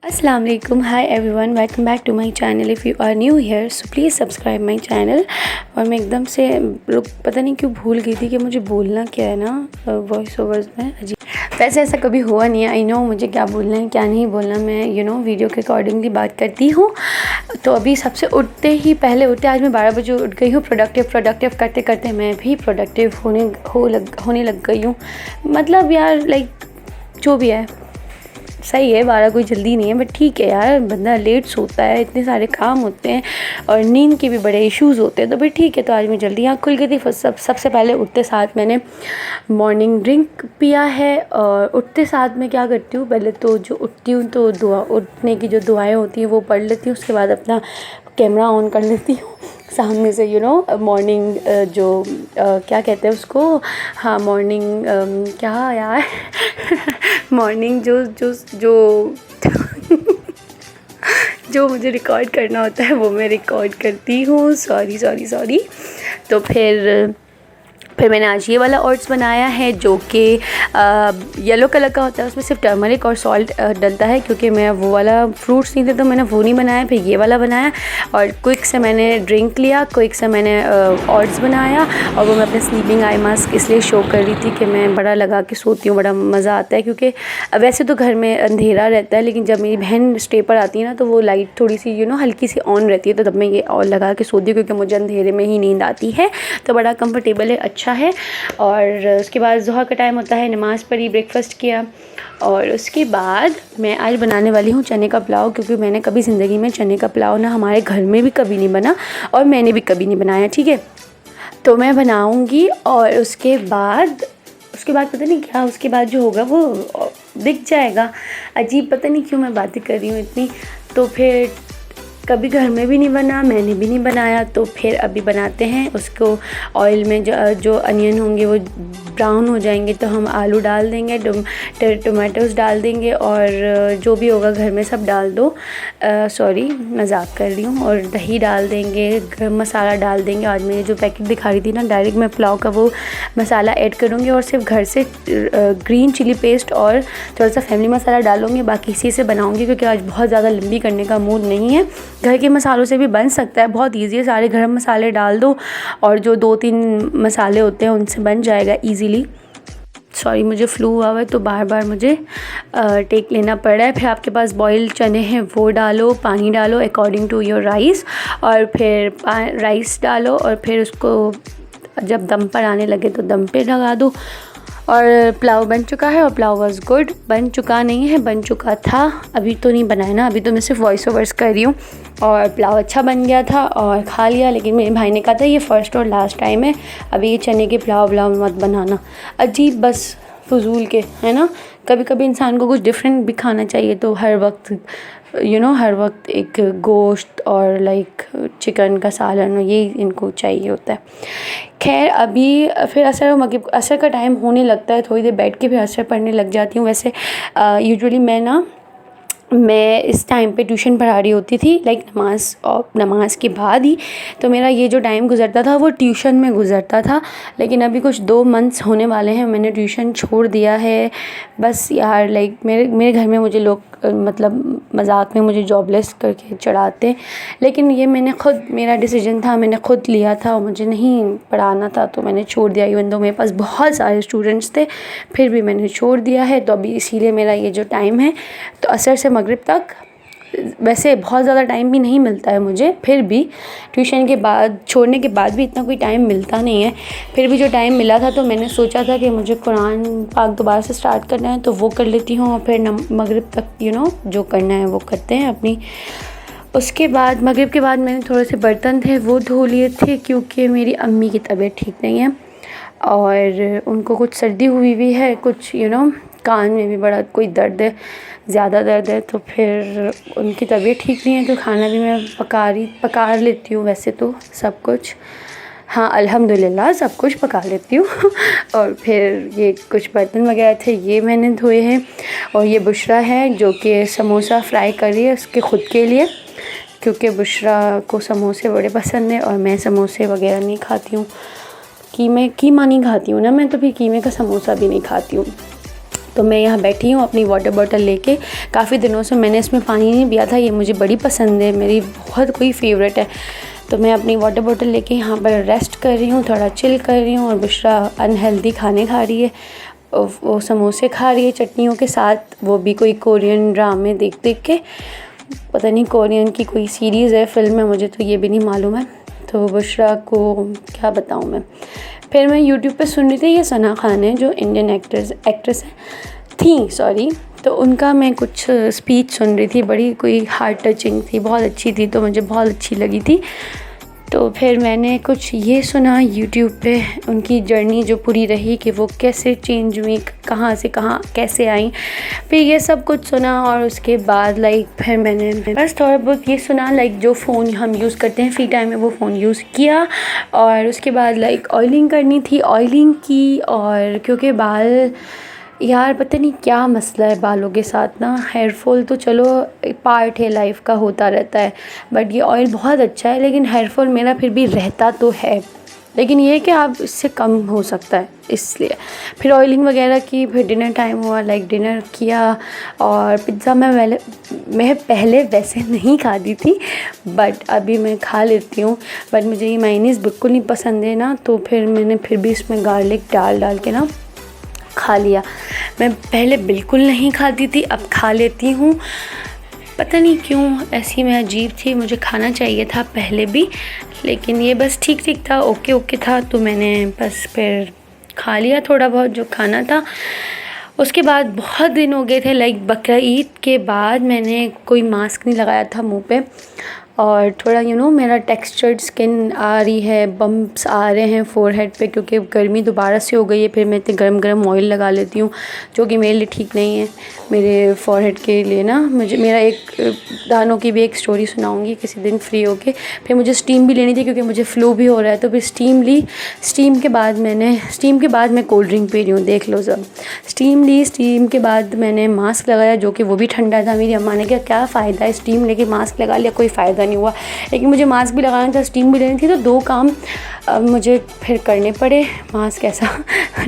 अस्सलाम वालेकुम, hi everyone, welcome back to my channel. If you are new here so please subscribe my channel. और मैं एकदम से पता नहीं क्यों भूल गई थी कि मुझे बोलना क्या है ना वॉइस ओवर्स में। अजीब, वैसे ऐसा कभी हुआ नहीं है। आई नो मुझे क्या बोलना है क्या नहीं बोलना, मैं वीडियो के अकॉर्डिंगली बात करती हूँ। तो अभी सबसे उठते ही पहले उठते आज मैं 12 बजे उठ गई हूँ। प्रोडक्टिव करते करते मैं भी प्रोडक्टिव होने लग गई हूँ। मतलब यार लाइक जो भी है सही है, 12 कोई जल्दी नहीं है, बट ठीक है यार, बंदा लेट सोता है, इतने सारे काम होते हैं और नींद के भी बड़े इश्यूज़ होते हैं, तो भाई ठीक है। तो आज मैं जल्दी आँख खुल गई थी। सबसे पहले उठते साथ मैंने मॉर्निंग ड्रिंक पिया है। और उठते साथ मैं क्या करती हूँ, पहले तो जो उठती हूँ तो दुआ, उठने की जो दुआएं होती हैं वो पढ़ लेती हूँ। उसके बाद अपना कैमरा ऑन कर लेती हूँ सामने से मॉर्निंग जो क्या कहते हैं उसको, हाँ मॉर्निंग क्या यार मॉर्निंग जो जो जो जो मुझे रिकॉर्ड करना होता है वो मैं रिकॉर्ड करती हूँ। सॉरी। तो फिर मैंने आज ये वाला ओट्स बनाया है जो कि येलो कलर का होता है। उसमें सिर्फ टर्मरिक और सॉल्ट डलता है, क्योंकि मैं वो वाला फ्रूट्स नहीं थे तो मैंने वो नहीं बनाया। फिर ये वाला बनाया और क्विक से मैंने ड्रिंक लिया, क्विक से मैंने ओट्स बनाया। और वो मैं अपने स्लीपिंग आई मास्क इसलिए शो कर रही थी कि मैं बड़ा लगा के सोती हूँ, बड़ा मज़ा आता है। क्योंकि वैसे तो घर में अंधेरा रहता है, लेकिन जब मेरी बहन स्टे पर आती है ना तो वो लाइट थोड़ी सी हल्की सी ऑन रहती है, तो तब मैं ये और लगा के सोती हूँ, क्योंकि मुझे अंधेरे में ही नींद आती है। तो बड़ा कंफर्टेबल है, अच्छा है। और उसके बाद ज़ोहर का टाइम होता है, नमाज़ पढ़ी, ब्रेकफास्ट किया। और उसके बाद मैं आज बनाने वाली हूँ चने का पुलाव, क्योंकि मैंने कभी ज़िंदगी में चने का पुलाव ना हमारे घर में भी कभी नहीं बना और मैंने भी कभी नहीं बनाया, ठीक है। तो मैं बनाऊँगी और उसके बाद पता नहीं क्या, उसके बाद जो होगा वो दिख जाएगा। अजीब, पता नहीं क्यों मैं बातें कर रही हूँ इतनी। तो फिर कभी घर में भी नहीं बना, मैंने भी नहीं बनाया, तो फिर अभी बनाते हैं उसको। ऑयल में जो अनियन होंगे वो ब्राउन हो जाएंगे तो हम आलू डाल देंगे, टमाटोज़ डाल देंगे और जो भी होगा घर में सब डाल दो। सॉरी मजाक कर रही हूँ। और दही डाल देंगे, गरम मसाला डाल देंगे। आज मैंने जो पैकेट दिखा रही थी ना, डायरेक्ट मैं पुलाव का वो मसाला ऐड करूँगी और सिर्फ घर से ग्रीन चिली पेस्ट और थोड़ा सा फैमिली मसाला डालूँगी। बाकी इसी से बनाऊँगी, क्योंकि आज बहुत ज़्यादा लंबी करने का मूड नहीं है। घर के मसालों से भी बन सकता है, बहुत ईजी है। सारे गरम मसाले डाल दो और जो 2-3 मसाले होते हैं उनसे बन जाएगा ईज़िली। सॉरी, मुझे फ्लू हुआ है तो बार बार मुझे टेक लेना पड़ रहा है। फिर आपके पास बॉइल्ड चने हैं वो डालो, पानी डालो अकॉर्डिंग टू योर राइस, और फिर राइस डालो और फिर उसको जब दम पर आने लगे तो दम पे लगा दो। और पुलाव बन चुका है और पुलाव वाज गुड। बन चुका नहीं है, बन चुका था, अभी तो नहीं बनाया ना, अभी तो मैं सिर्फ वॉइस ओवर्स कर रही हूँ। और पुलाव अच्छा बन गया था और खा लिया, लेकिन मेरे भाई ने कहा था ये फ़र्स्ट और लास्ट टाइम है, अभी ये चने के पुलाव मत बनाना। अजीब, बस फजूल के, है ना। कभी कभी इंसान को कुछ डिफरेंट भी खाना चाहिए, तो हर वक्त एक गोश्त और लाइक चिकन का सालन ये इनको चाहिए होता है। खैर, अभी फिर असर का टाइम होने लगता है, थोड़ी देर बैठ के फिर असर पढ़ने लग जाती हूँ। वैसे यूजुअली मैं इस टाइम पे ट्यूशन पढ़ा रही होती थी, लाइक नमाज के बाद ही। तो मेरा ये जो टाइम गुज़रता था वो ट्यूशन में गुज़रता था। लेकिन अभी कुछ 2 मंथ्स होने वाले हैं मैंने ट्यूशन छोड़ दिया है। बस यार लाइक मेरे घर में मुझे लोग मतलब मजाक में मुझे जॉबलेस करके चढ़ाते, लेकिन ये मेरा डिसीजन था, मैंने ख़ुद लिया था और मुझे नहीं पढ़ाना था तो मैंने छोड़ दिया। इवन दो मेरे पास बहुत सारे स्टूडेंट्स थे, फिर भी मैंने छोड़ दिया है। तो अभी इसीलिए मेरा ये जो टाइम है, तो असर से मगरिब तक, वैसे बहुत ज़्यादा टाइम भी नहीं मिलता है मुझे, फिर भी ट्यूशन के बाद छोड़ने के बाद भी इतना कोई टाइम मिलता नहीं है। फिर भी जो टाइम मिला था तो मैंने सोचा था कि मुझे कुरान पाक दोबारा से स्टार्ट करना है, तो वो कर लेती हूँ और फिर मगरिब तक जो करना है वो करते हैं अपनी। उसके बाद मगरिब के बाद मैंने थोड़े से बर्तन थे वो धो लिए थे, क्योंकि मेरी अम्मी की तबीयत ठीक नहीं है और उनको कुछ सर्दी हुई है, कुछ कान में भी बड़ा कोई दर्द है, ज़्यादा दर्द है। तो फिर उनकी तबीयत ठीक नहीं है, तो खाना भी मैं पका लेती हूँ वैसे तो सब कुछ, हाँ अल्हम्दुलिल्लाह सब कुछ पका लेती हूँ और फिर ये कुछ बर्तन वगैरह थे ये मैंने धोए हैं। और ये बुशरा है जो कि समोसा फ्राई कर रही है उसके ख़ुद के लिए, क्योंकि बुशरा को समोसे बड़े पसंद है और मैं समोसे वगैरह नहीं खाती हूँ, कीमा नहीं खाती हूँ ना मैं, तो फिर कीमे का समोसा भी नहीं खाती हूँ। तो मैं यहाँ बैठी हूँ अपनी वाटर बॉटल लेके। काफ़ी दिनों से मैंने इसमें पानी नहीं पिया था, ये मुझे बड़ी पसंद है, मेरी बहुत कोई फेवरेट है। तो मैं अपनी वाटर बॉटल लेके यहाँ पर रेस्ट कर रही हूँ, थोड़ा चिल कर रही हूँ। और बुशरा अनहेल्दी खाने खा रही है, वो समोसे खा रही है चटनियों के साथ, वो भी कोई कोरियन ड्रामे देख देख के। पता नहीं कोरियन की कोई सीरीज़ है, फिल्म है, मुझे तो ये भी नहीं मालूम है। तो बुशरा को क्या बताऊँ मैं। फिर मैं यूट्यूब पे सुन रही थी, ये सना खान है जो इंडियन एक्ट्रेस थी, तो उनका मैं कुछ स्पीच सुन रही थी, बड़ी कोई हार्ट टचिंग थी, बहुत अच्छी थी, तो मुझे बहुत अच्छी लगी थी। तो फिर मैंने कुछ ये सुना यूट्यूब पे, उनकी जर्नी जो पूरी रही कि वो कैसे चेंज हुई, कहाँ से कहाँ कैसे आई, फिर ये सब कुछ सुना। और उसके बाद फिर मैंने बस थोड़ा बहुत ये सुना, जो फ़ोन हम यूज़ करते हैं फ्री टाइम में, वो फ़ोन यूज़ किया। और उसके बाद ऑयलिंग करनी थी, ऑयलिंग की। और क्योंकि बाल, यार पता नहीं क्या मसला है बालों के साथ ना, हेयर फॉल तो चलो पार्ट है लाइफ का, होता रहता है, बट ये ऑयल बहुत अच्छा है, लेकिन हेयर फॉल मेरा फिर भी रहता तो है। लेकिन ये है कि आप इससे कम हो सकता है, इसलिए फिर ऑयलिंग वगैरह की। फिर डिनर टाइम हुआ, डिनर किया। और पिज़्ज़ा मैं पहले वैसे नहीं खाती थी, बट अभी मैं खा लेती हूँ। बट मुझे ये मायोनीज़ बिल्कुल नहीं पसंद है ना, तो फिर मैंने फिर भी इसमें गार्लिक डाल के ना खा लिया। मैं पहले बिल्कुल नहीं खाती थी, अब खा लेती हूँ। पता नहीं क्यों ऐसी मैं अजीब थी, मुझे खाना चाहिए था पहले भी, लेकिन ये बस ठीक ठीक था, ओके था, तो मैंने बस फिर खा लिया थोड़ा बहुत जो खाना था। उसके बाद बहुत दिन हो गए थे, बकरा ईद के बाद मैंने कोई मास्क नहीं लगाया था मुंह पे। और थोड़ा मेरा टेक्सचर्ड स्किन आ रही है, बम्प्स आ रहे हैं फोरहेड पे, क्योंकि गर्मी दोबारा से हो गई है। फिर मैं इतने गरम ऑयल लगा लेती हूँ, जो कि मेरे लिए ठीक नहीं है, मेरे फोरहेड के लिए ना। मेरा एक दानों की भी एक स्टोरी सुनाऊंगी किसी दिन फ्री होके। फिर मुझे स्टीम भी लेनी थी, क्योंकि मुझे फ्लू भी हो रहा है, तो फिर स्टीम ली। स्टीम के बाद मैं कोल्ड ड्रिंक पी रही हूँ, देख लो सब। स्टीम ली, स्टीम के बाद मैंने मास्क लगाया, जो कि वो भी ठंडा था। मेरी अम्मा ने कहा क्या फ़ायदा है स्टीम लेके, मास्क लगा लिया, कोई फ़ायदा नहीं हुआ। लेकिन मुझे मास्क भी लगाना था, स्टीम भी लेनी थी, तो दो काम मुझे फिर करने पड़े। मास्क ऐसा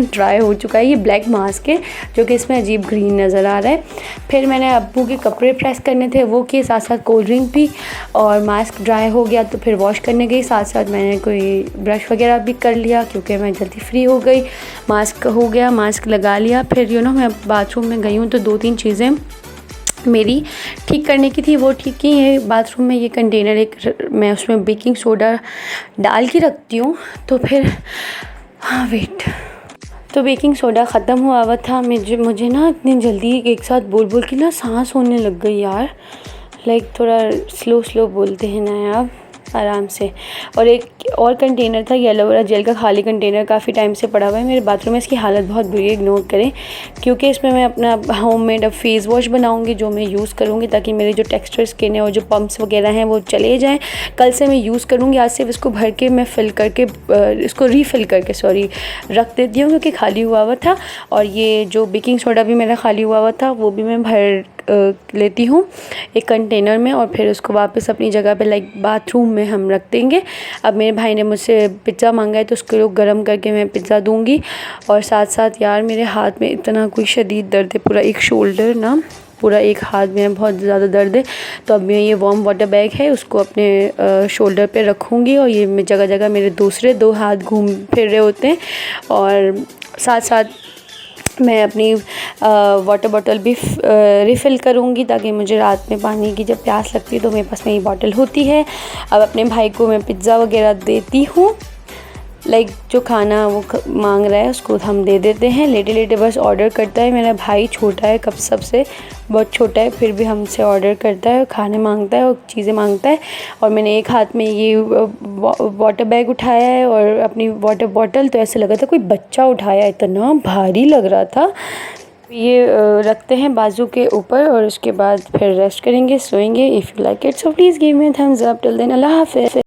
ड्राई हो चुका है, ये ब्लैक मास्क है जो कि इसमें अजीब ग्रीन नज़र आ रहा है। फिर मैंने अब्बू के कपड़े प्रेस करने थे, वो किए, साथ साथ कोल्ड ड्रिंक पी। और मास्क ड्राई हो गया तो फिर वॉश करने गई, साथ साथ मैंने कोई ब्रश वगैरह भी कर लिया, क्योंकि मैं जल्दी फ्री हो गई। मास्क हो गया, मास्क लगा लिया। फिर मैं बाथरूम में गई हूँ, तो 2-3 चीज़ें मेरी ठीक करने की थी, वो ठीक की है। बाथरूम में ये कंटेनर मैं उसमें बेकिंग सोडा डाल के रखती हूँ। तो फिर तो बेकिंग सोडा ख़त्म हुआ था। मुझे ना इतनी जल्दी एक साथ बोल के ना सांस होने लग गई यार। थोड़ा स्लो बोलते हैं ना यार, आराम से। और एक और कंटेनर था, ये एलोवेरा जेल का खाली कंटेनर, काफ़ी टाइम से पड़ा हुआ है मेरे बाथरूम में। इसकी हालत बहुत बुरी है, इग्नोर करें, क्योंकि इसमें मैं अपना होममेड अब फेस वॉश बनाऊंगी, जो मैं यूज़ करूंगी, ताकि मेरी जो टेक्सचर स्किन है और जो पम्प्स वगैरह हैं वो चले जाएं। कल से मैं यूज़ करूंगी, आज सिर्फ इसको भर के मैं इसको रीफ़िल करके रख देती हूँ, क्योंकि खाली हुआ था। और ये जो बेकिंग सोडा भी मेरा खाली हुआ था, वो भी मैं भर लेती हूँ एक कंटेनर में, और फिर उसको वापस अपनी जगह पे बाथरूम में हम रख देंगे। अब मेरे भाई ने मुझसे पिज़्ज़ा मांगा है, तो उसको गर्म करके मैं पिज़्ज़ा दूंगी। और साथ साथ यार मेरे हाथ में इतना कोई शदीद दर्द है, पूरा एक शोल्डर ना, पूरा एक हाथ में बहुत ज़्यादा दर्द है। तो अब मैं ये वार्म वाटर बैग है, उसको अपने शोल्डर पे रखूँगी, और ये मैं जगह जगह मेरे दूसरे 2 हाथ घूम फिर रहे होते हैं। और साथ साथ मैं अपनी वाटर बॉटल भी रिफ़िल करूँगी, ताकि मुझे रात में पानी की जब प्यास लगती है तो मेरे पास मेरी बॉटल होती है। अब अपने भाई को मैं पिज़्ज़ा वगैरह देती हूँ, जो खाना वो मांग रहा है उसको हम दे देते हैं। लेटे बस ऑर्डर करता है। मेरा भाई छोटा है, कब सबसे बहुत छोटा है, फिर भी हमसे ऑर्डर करता है, खाने मांगता है और चीज़ें मांगता है। और मैंने एक हाथ में ये वाटर बैग उठाया है और अपनी वाटर बॉटल, तो ऐसे लगा था कोई बच्चा उठाया, इतना भारी लग रहा था। ये रखते हैं बाजू के ऊपर, और उसके बाद फिर रेस्ट करेंगे, सोएंगे। If you like it so please give me a thumbs up. Till then अल्लाह हाफ़िज़।